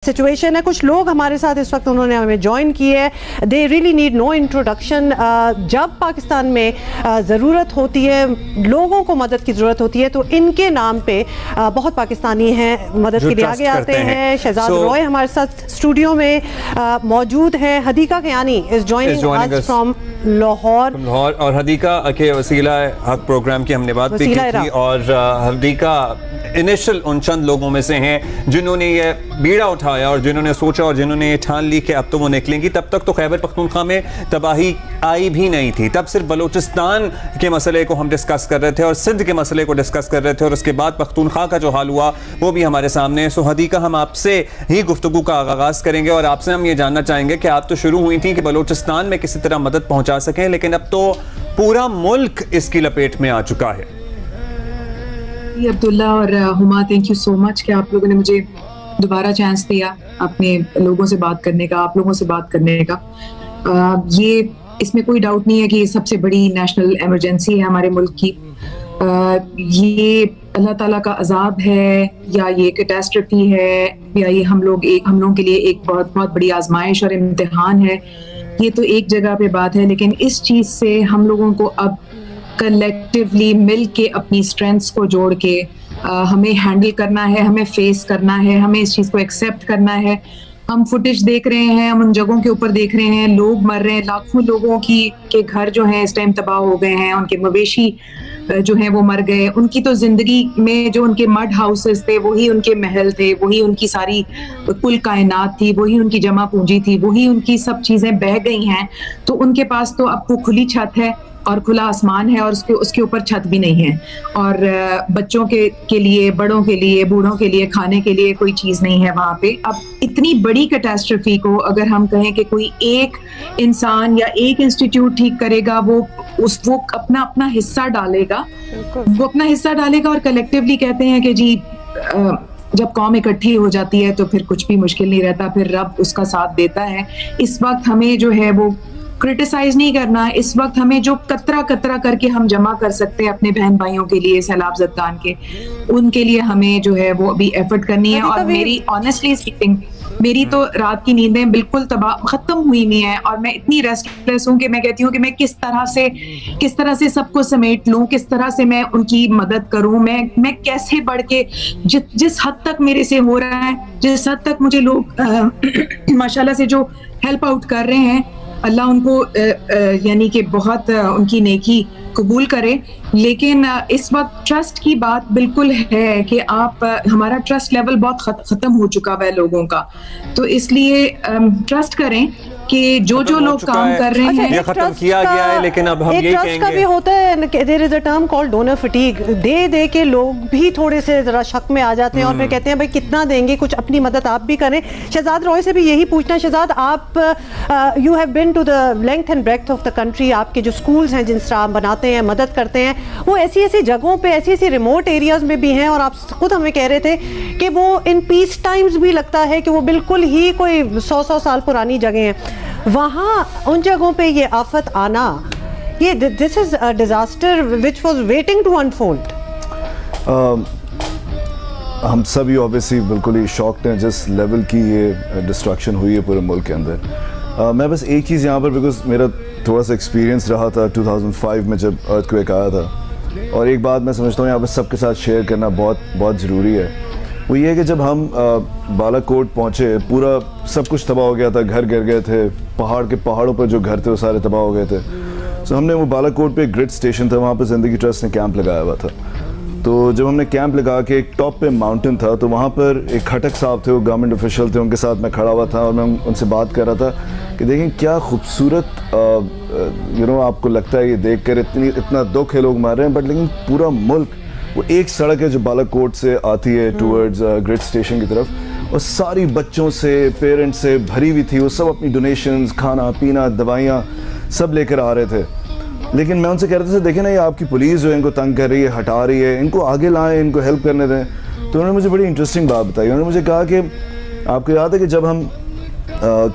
Situation है। कुछ लोग हमारे साथ इस वक्त उन्होंने हमें ज्वाइन किए है। They really need no introduction. जब पाकिस्तान में ज़रूरत होती है, लोगों को मदद की ज़रूरत होती है, तो इनके नाम पे बहुत पाकिस्तानी हैं मदद के लिए आगे आते हैं। शहजाद रॉय हमारे साथ स्टूडियो में मौजूद हैं। Hadiqa Kiani is joining us from Lahore. और हदीका के वसीला हक प्रोग्राम की हमने बात भी की थी, और हदीका इनिशियल उन चंद लोगों में से हैं जिन्होंने ये बीड़ा उठाया और जिन्होंने सोचा और जिन्होंने ये ठान ली कि अब तो वो निकलेंगी। तब तक तो खैबर पख्तूनख्वा में तबाही आई भी नहीं थी। तब सिर्फ बलूचिस्तान के मसले को हम डिस्कस कर रहे थे और सिंध के मसले को डिस्कस कर रहे थे, और उसके बाद पख्तूनख्वा का जो हाल हुआ वो भी हमारे सामने है। सो हदीका, हम आपसे ही गुफ्तगू का आगाज़ करेंगे और आपसे हम ये जानना चाहेंगे कि आप तो शुरू हुई थी कि बलूचिस्तान में किसी तरह मदद पहुँचा सकें, लेकिन अब तो पूरा मुल्क इसकी लपेट में आ चुका है। अब्दुल्ला और Huma, thank you so much कि आप लोगों ने मुझे दोबारा चांस दिया अपने लोगों से बात करने का, आप लोगों से बात करने का। ये इसमें कोई डाउट नहीं है कि ये सबसे बड़ी नेशनल इमरजेंसी है हमारे मुल्क की। ये अल्लाह ताला का अजाब है या ये कैटास्ट्रफी है या ये हम लोगों के लिए एक बहुत बहुत बड़ी आजमाइश और इम्तिहान है, ये तो एक जगह पे बात है। लेकिन इस चीज़ से हम लोगों को अब कलेक्टिवली मिल के अपनी स्ट्रेंथ्स को जोड़ के हमें हैंडल करना है, हमें फेस करना है, हमें इस चीज़ को एक्सेप्ट करना है। हम फुटेज देख रहे हैं, हम उन जगहों के ऊपर देख रहे हैं, लोग मर रहे हैं, लाखों लोगों के घर जो हैं इस टाइम तबाह हो गए हैं, उनके मवेशी जो हैं वो मर गए। उनकी तो जिंदगी में जो उनके मड हाउसेस थे वही उनके महल थे, वही उनकी सारी कुल कायनात थी, वही उनकी जमा पूंजी थी, वही उनकी सब चीज़ें बह गई हैं। तो उनके पास तो अब वो खुली छत है और खुला आसमान है और उसके ऊपर छत भी नहीं है, और बच्चों के लिए, बड़ों के लिए, बूढ़ों के लिए खाने के लिए कोई चीज़ नहीं है वहाँ पे। अब इतनी बड़ी कैटास्ट्रफी को अगर हम कहें कि कोई एक इंसान या एक इंस्टीट्यूट ठीक करेगा, वो अपना हिस्सा डालेगा, वो अपना हिस्सा डालेगा। और कलेक्टिवली कहते हैं कि जी जब कौम इकट्ठी हो जाती है तो फिर कुछ भी मुश्किल नहीं रहता, फिर रब उसका साथ देता है। इस वक्त हमें जो है वो क्रिटिसाइज नहीं करना। इस वक्त हमें जो कतरा कतरा करके हम जमा कर सकते हैं अपने बहन भाइयों के लिए, सैलाब ज़दगान के, उनके लिए हमें जो है वो अभी एफर्ट करनी है। और मेरी ऑनेस्टली स्पीकिंग, मेरी तो रात की नींदें बिल्कुल खत्म हुई नहीं है, और मैं इतनी रेस्टलेस हूँ कि मैं कहती हूँ कि मैं किस तरह से सबको समेट लूँ, किस तरह से मैं उनकी मदद करूँ, मैं कैसे बढ़ के जिस हद तक मेरे से हो रहा है, जिस हद तक मुझे लोग माशाल्लाह से जो हेल्प आउट कर रहे हैं, अल्लाह उनको यानी कि बहुत उनकी नेकी कबूल करे। लेकिन इस वक्त ट्रस्ट की बात बिल्कुल है कि हमारा ट्रस्ट लेवल बहुत ख़त्म हो चुका है लोगों का। तो इसलिए ट्रस्ट करें कि जो लोग काम कर रहे हैं, ये खत्म किया गया है। लेकिन अब हम यही कहेंगे, का भी होता है, there is a term called donor fatigue. दे के लोग भी थोड़े से जरा शक में आ जाते हैं और फिर कहते हैं भाई कितना देंगे, कुछ अपनी मदद आप भी करें। शहजाद रॉय से भी यही पूछना। शहजाद, आप you have been to the length and breadth of the country. आपके जो स्कूल्स हैं, जिन तरह आप बनाते हैं, मदद करते हैं, वो ऐसी जगहों पे, ऐसी रिमोट एरियाज में भी हैं, और आप खुद हमें कह रहे थे कि वो इन पीस टाइम्स भी लगता है कि वो बिल्कुल ही कोई 100 साल पुरानी जगह हैं। वहाँ उन जगहों पे ये आफत आना, ये this is a disaster which was waiting to unfold. हम सभी ऑब्वियसली बिल्कुल ही शॉक्ड हैं जिस लेवल की ये डिस्ट्रक्शन हुई है पूरे मुल्क के अंदर। मैं बस एक चीज़ यहाँ पर, बिकॉज मेरा थोड़ा सा एक्सपीरियंस रहा था 2005 में जब अर्थक्वेक आया था, और एक बात मैं समझता हूँ यहाँ पर सबके साथ शेयर करना बहुत बहुत ज़रूरी है। वो ये है कि जब हम बालाकोट पहुँचे, पूरा सब कुछ तबाह हो गया था, घर गिर गए थे, पहाड़ों पर जो घर थे वो सारे तबाह हो गए थे। सो हमने वो बालाकोट पे एक ग्रिड स्टेशन था, वहाँ पर ज़िंदगी ट्रस्ट ने कैंप लगाया हुआ था। तो जब हमने कैंप लगा के, एक टॉप पे माउंटेन था, तो वहाँ पर एक खटक साहब थे, वो गवर्नमेंट ऑफिशियल थे, उनके साथ मैं खड़ा हुआ था और मैं उनसे बात कर रहा था कि देखें क्या खूबसूरत आपको लगता है ये देख कर इतना दुख है, लोग मार रहे हैं, बट लेकिन पूरा मुल्क, वो एक सड़क है जो बालाकोट से आती है टूवर्ड्स ग्रिड स्टेशन की तरफ, और सारी बच्चों से, पेरेंट्स से भरी हुई थी। वो सब अपनी डोनेशंस, खाना पीना, दवाइयाँ सब लेकर आ रहे थे। लेकिन मैं उनसे कह रहा था, देखें ना, ये आपकी पुलिस जो है इनको तंग कर रही है, हटा रही है, इनको आगे लाएं, इनको हेल्प करने दें। तो उन्होंने मुझे बड़ी इंटरेस्टिंग बात बताई। उन्होंने मुझे कहा कि आपको याद है कि जब हम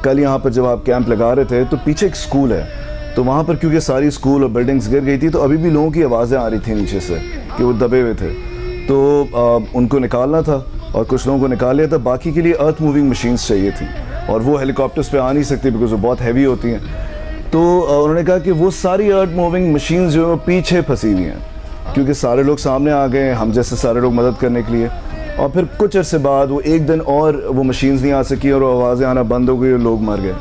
कल यहाँ पर जब आप कैंप लगा रहे थे, तो पीछे एक स्कूल है, तो वहाँ पर क्योंकि सारी स्कूल और बिल्डिंग्स गिर गई थी, तो अभी भी लोगों की आवाज़ें आ रही थी नीचे से कि वो दबे हुए थे। तो उनको निकालना था, और कुछ लोगों को निकाल लिया था। बाकी के लिए अर्थ मूविंग मशीन्स चाहिए थी और वो हेलीकॉप्टर्स पे आ नहीं सकती बिकॉज वो बहुत हैवी होती हैं। तो उन्होंने कहा कि वो सारी अर्थ मूविंग मशीन्स जो है पीछे फंसी हुई हैं, क्योंकि सारे लोग सामने आ गए, हम जैसे सारे लोग मदद करने के लिए। और फिर कुछ अरसे बाद वो एक दिन और वो मशीन्स नहीं आ सकी और आवाज़ें आना बंद हो गई और लोग मर गए।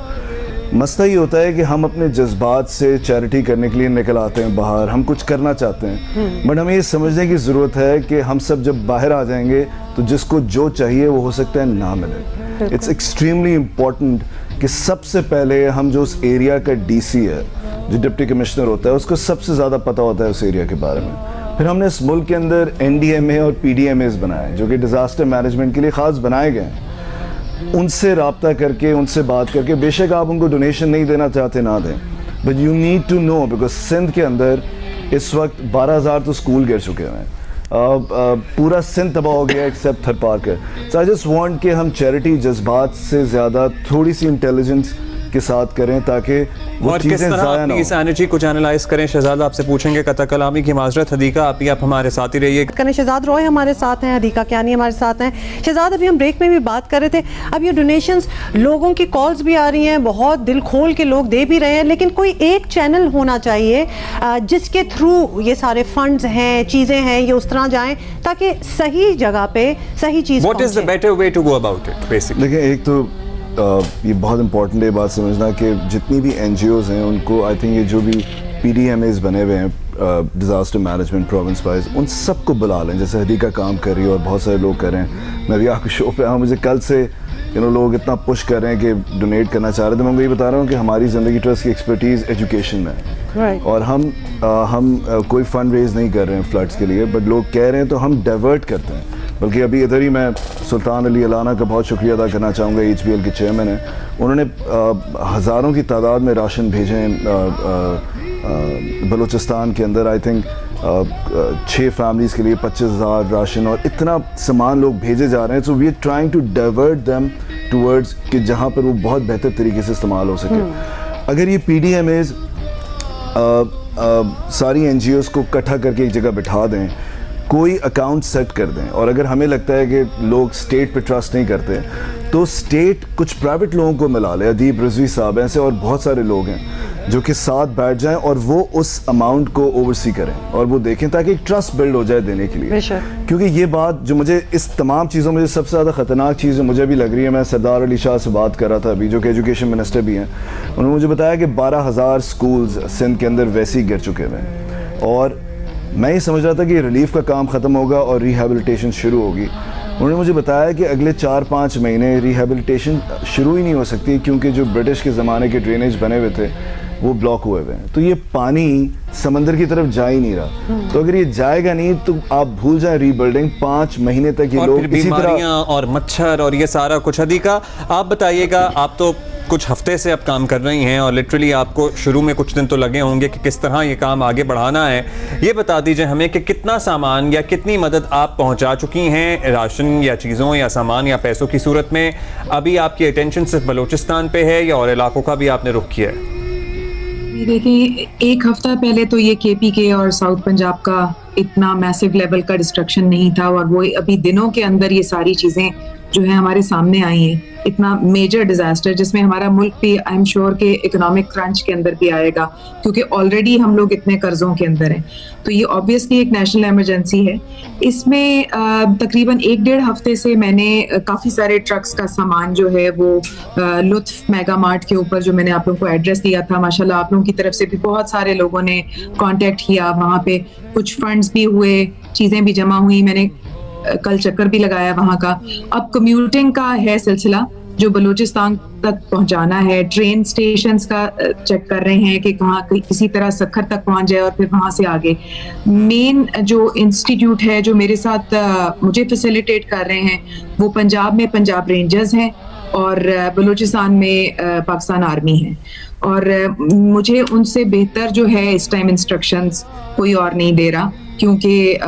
मसला ये होता है कि हम अपने जज्बात से चैरिटी करने के लिए निकल आते हैं बाहर, हम कुछ करना चाहते हैं, बट हमें ये समझने की ज़रूरत है कि हम सब जब बाहर आ जाएंगे तो जिसको जो चाहिए वो हो सकता है ना मिले। इट्स एक्सट्रीमली इम्पॉर्टेंट कि सबसे पहले हम जो उस एरिया का डीसी है, जो डिप्टी कमिश्नर होता है, उसको सबसे ज़्यादा पता होता है उस एरिया के बारे में। फिर हमने इस मुल्क के अंदर NDMA और PDMAs बनाए जो कि डिज़ास्टर मैनेजमेंट के लिए ख़ास बनाए गए हैं। उनसे रब्ता करके, उनसे बात करके, बेशक आप उनको डोनेशन नहीं देना चाहते ना दें, but you need to know, because Sindh के अंदर इस वक्त 12,000 तो स्कूल गिर चुके हैं। पूरा सिंध तबाह हो गया एक्सेप्ट थर Parker. So I just want कि हम चैरिटी जज्बात से ज़्यादा थोड़ी सी इंटेलिजेंस के साथ करें ताकि वो चीज़ें ज़ाया ना हो। इस एनर्जी को चैनलाइज करें। शहजाद आपसे पूछेंगे कतल कलामी की माजरत। हदीका आप हमारे साथ ही रहिए। शहजाद रॉय हमारे साथ हैं, हदीका कियानी हमारे साथ हैं। शहजाद, अभी हम ब्रेक में भी बात कर रहे थे, अब ये डोनेशंस, लोगों की कॉल्स भी आ रही हैं, बहुत दिल खोल के लोग दे भी रहे हैं, लेकिन कोई एक चैनल होना चाहिए जिसके थ्रू ये सारे फंड्स हैं, चीज़ें हैं, ये उस तरह जाएं ताकि सही जगह पे सही चीज़। What is the better way to go about it basically? देखिए, एक तो ये बहुत इंपॉर्टेंट है बात समझना कि जितनी भी NGOs हैं उनको, आई थिंक ये जो भी PDMAs बने हुए हैं डिज़ास्टर मैनेजमेंट प्रोविंस वाइज, उन सबको बुला लें। जैसे हदीका काम कर रही है और बहुत सारे लोग कर रहे हैं, मैं भी आपके शो पे आऊँ, मुझे कल से लोग इतना पुश कर रहे हैं कि डोनेट करना चाह रहे थे। मैं उनको ये बता रहा हूँ कि हमारी ज़िंदगी ट्रस्ट की एक्सपर्टीज़ एजुकेशन में है और हम कोई फंड रेज नहीं कर रहे हैं फ्लड्स के लिए, बट लोग कह रहे हैं तो हम डाइवर्ट करते हैं। बल्कि अभी इधर ही मैं सुल्तान अली अलाना का बहुत शुक्रिया अदा करना चाहूँगा, HBL के चेयरमैन हैं, उन्होंने हज़ारों की तादाद में राशन भेजे हैं बलूचिस्तान के अंदर। आई थिंक 6 फैमिलीज़ के लिए 25,000 राशन और इतना सामान लोग भेजे जा रहे हैं। So we are trying to divert them towards कि जहाँ पर वो बहुत बेहतर तरीके से इस्तेमाल हो सके। अगर ये PDMAs सारी NGOs को इकट्ठा करके एक जगह बिठा दें, कोई अकाउंट सेट कर दें, और अगर हमें लगता है कि लोग स्टेट पे ट्रस्ट नहीं करते तो स्टेट कुछ प्राइवेट लोगों को मिला ले, अदीब रिजवी साहब ऐसे और बहुत सारे लोग हैं जो कि साथ बैठ जाएं और वो उस अमाउंट को ओवरसी करें और वो देखें ताकि एक ट्रस्ट बिल्ड हो जाए देने के लिए। क्योंकि ये बात जो मुझे इस तमाम चीज़ों में सबसे ज़्यादा ख़तरनाक चीज़ मुझे भी लग रही है, मैं सरदार अली शाह से बात कर रहा था अभी, जो कि एजुकेशन मिनिस्टर भी हैं, उन्होंने मुझे बताया कि 12,000 स्कूल्स सिंध के अंदर वैसे ही गिर चुके हैं और मैं ये समझ रहा था कि रिलीफ का काम ख़त्म होगा और रिहेबिलिटेशन शुरू होगी। उन्होंने मुझे बताया कि अगले 4-5 महीने रिहेबिलिटेशन शुरू ही नहीं हो सकती क्योंकि जो ब्रिटिश के ज़माने के ड्रेनेज बने हुए थे वो ब्लॉक हुए हुए हैं, तो ये पानी समंदर की तरफ जा ही नहीं रहा। तो अगर ये जाएगा नहीं तो आप भूल जाएं रीबिल्डिंग, 5 महीने तक ये लोग इसी तरह और मच्छर और ये सारा कुछ। हदीका, आप बताइएगा, आप तो कुछ हफ्ते से अब काम कर रही हैं और लिटरली आपको शुरू में कुछ दिन तो लगे होंगे कि किस तरह ये काम आगे बढ़ाना है। ये बता दीजिए हमें कि कितना सामान या कितनी मदद आप पहुंचा चुकी हैं, राशन या चीज़ों या सामान या पैसों की सूरत में। अभी आपकी अटेंशन सिर्फ बलूचिस्तान पे है या और इलाकों का भी आपने रुख किया है? देखिए, एक हफ्ता पहले तो ये KPK और साउथ पंजाब का इतना मैसिव लेवल का डिस्ट्रक्शन नहीं था और वो अभी दिनों के अंदर ये सारी चीज़ें जो है हमारे सामने आई हैं, इतना मेजर डिजास्टर जिसमें हमारा मुल्क भी आई एम श्योर के इकोनॉमिक क्रंच के अंदर भी आएगा क्योंकि ऑलरेडी हम लोग इतने कर्जों के अंदर हैं। तो ये ऑब्वियसली एक नेशनल इमरजेंसी है। इसमें तकरीबन 1-1.5 हफ्ते से मैंने काफ़ी सारे ट्रक्स का सामान जो है वो लुत्फ मेगा मार्ट के ऊपर जो मैंने आप लोगों को एड्रेस दिया था, माशाल्लाह आप लोगों की तरफ से भी बहुत सारे लोगों ने कॉन्टेक्ट किया, वहाँ पे कुछ फंड्स भी हुए, चीज़ें भी जमा हुई, मैंने कल चक्कर भी लगाया वहाँ का। अब कम्यूटिंग का है सिलसिला जो बलूचिस्तान तक पहुंचाना है, ट्रेन स्टेशंस का चेक कर रहे हैं कि कहाँ किसी तरह सखर तक पहुंच जाए और फिर वहाँ से आगे। मेन जो इंस्टीट्यूट है जो मेरे साथ मुझे फैसिलिटेट कर रहे हैं वो पंजाब में पंजाब रेंजर्स हैं और बलूचिस्तान में पाकिस्तान आर्मी है और मुझे उनसे बेहतर जो है इस टाइम इंस्ट्रक्शंस कोई और नहीं दे रहा, क्योंकि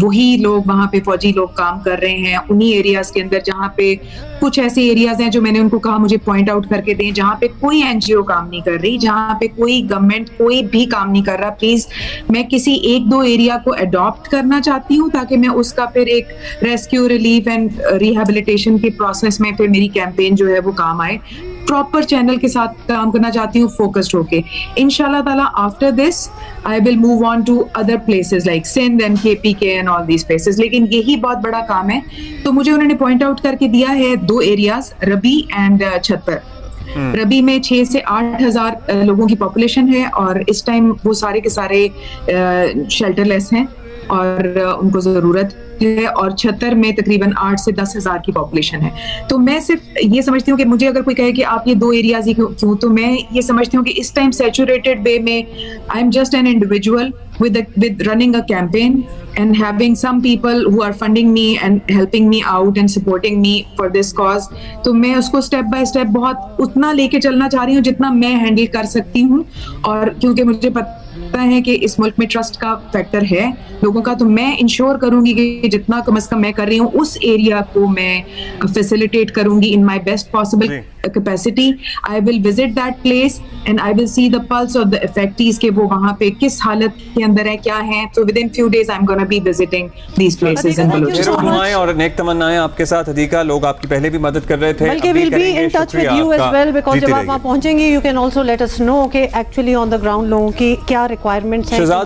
वही लोग वहाँ पे फौजी लोग काम कर रहे हैं उन्हीं एरियाज के अंदर जहाँ पे कुछ ऐसे एरियाज हैं जो मैंने उनको कहा मुझे पॉइंट आउट करके दें, जहाँ पे कोई एनजीओ काम नहीं कर रही, जहाँ पे कोई गवर्नमेंट कोई भी काम नहीं कर रहा। प्लीज मैं किसी एक दो एरिया को अडॉप्ट करना चाहती हूँ ताकि मैं उसका फिर एक रेस्क्यू, रिलीफ एंड रिहेबिलिटेशन के प्रोसेस में फिर मेरी कैंपेन जो है वो काम आए। प्रॉपर चैनल के साथ काम करना चाहती हूँ, फोकस्ड होके। इंशाल्लाह ताला after this I will move on to other places like Sindh and KPK and all these places. लेकिन यही बहुत बड़ा काम है, तो मुझे उन्होंने पॉइंट आउट करके दिया है 2 एरियाज, रबी एंड छत्तर। रबी में 6 से 8 हजार लोगों की पॉपुलेशन है और इस टाइम वो सारे के सारे शेल्टरलेस हैं और उनको जरूरत है, और छत्तर में तकरीबन 8 से 10 हजार की पॉपुलेशन है। तो मैं सिर्फ ये समझती हूँ कि मुझे अगर कोई कहे कि आप ये 2 एरियाज ही क्यों, तो मैं ये समझती हूँ कि इस टाइम सैचुरेटेड वे में I am just an individual with running a campaign and having some people who are funding me and helping me out and supporting me for this cause। तो मैं उसको स्टेप बाय स्टेप बहुत उतना लेके चलना चाह रही हूँ जितना मैं हैंडल कर सकती हूँ, और क्योंकि मुझे पता है कि इस मुल्क में ट्रस्ट का फैक्टर है लोगों का, तो मैं इंश्योर करूंगी कि जितना कम से कम मैं कर रही हूँ उस एरिया को मैं फैसिलिटेट करूंगी in my best possible capacity. I will visit that place and I will see the pulse of the affectees के वो वहाँ पे किस हालत के अंदर है, क्या है। तो with in few days I am gonna be visiting these places in Balochistan. और नेक तमन्नाएं आपके साथ हदीका, लोग आपकी पहले भी मदद कर रहे थे, बल्कि will be in touch with you as well, because जब आप वहाँ पहुंचेंगे you can also let us know कि एक्चुअली ऑन द ग्राउंड लोगों की क्या रिक्वायरमेंट्स हैं।